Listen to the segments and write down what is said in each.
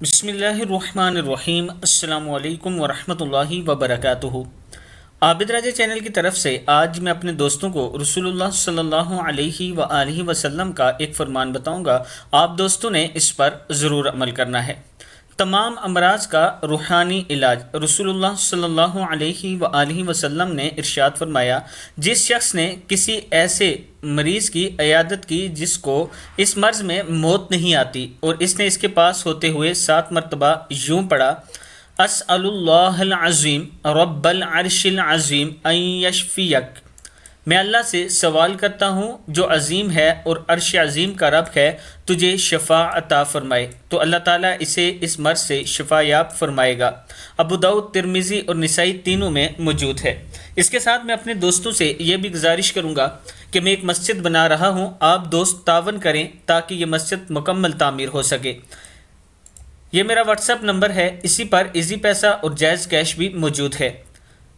بسم اللہ الرحمن الرحیم۔ السلام علیکم ورحمۃ اللہ وبرکاتہ۔ عابد راجہ چینل کی طرف سے آج میں اپنے دوستوں کو رسول اللہ صلی اللہ علیہ وآلہ وسلم کا ایک فرمان بتاؤں گا۔ آپ دوستوں نے اس پر ضرور عمل کرنا ہے۔ تمام امراض کا روحانی علاج۔ رسول اللہ صلی اللہ علیہ وآلہ وسلم نے ارشاد فرمایا، جس شخص نے کسی ایسے مریض کی عیادت کی جس کو اس مرض میں موت نہیں آتی اور اس نے اس کے پاس ہوتے ہوئے 7 مرتبہ یوں پڑھا، اسأل اللہ العظیم رب العرش العظیم ان یشفیک، میں اللہ سے سوال کرتا ہوں جو عظیم ہے اور عرش عظیم کا رب ہے، تجھے شفا عطا فرمائے، تو اللہ تعالیٰ اسے اس مرض سے شفا یاب فرمائے گا۔ ابو داؤد، ترمذی اور نسائی تینوں میں موجود ہے۔ اس کے ساتھ میں اپنے دوستوں سے یہ بھی گزارش کروں گا کہ میں ایک مسجد بنا رہا ہوں، آپ دوست تعاون کریں تاکہ یہ مسجد مکمل تعمیر ہو سکے۔ یہ میرا واٹس ایپ نمبر ہے، اسی پر ایزی پیسہ اور جائز کیش بھی موجود ہے۔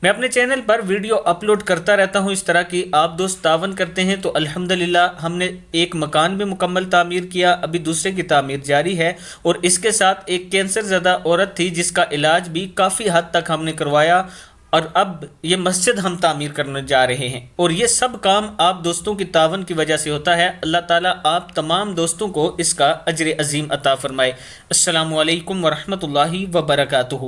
میں اپنے چینل پر ویڈیو اپلوڈ کرتا رہتا ہوں اس طرح کی، آپ دوست تعاون کرتے ہیں تو الحمدللہ ہم نے ایک مکان بھی مکمل تعمیر کیا، ابھی دوسرے کی تعمیر جاری ہے، اور اس کے ساتھ ایک کینسر زدہ عورت تھی جس کا علاج بھی کافی حد تک ہم نے کروایا، اور اب یہ مسجد ہم تعمیر کرنے جا رہے ہیں، اور یہ سب کام آپ دوستوں کی تعاون کی وجہ سے ہوتا ہے۔ اللہ تعالیٰ آپ تمام دوستوں کو اس کا اجر عظیم عطا فرمائے۔ السلام علیکم ورحمۃ اللہ وبرکاتہ۔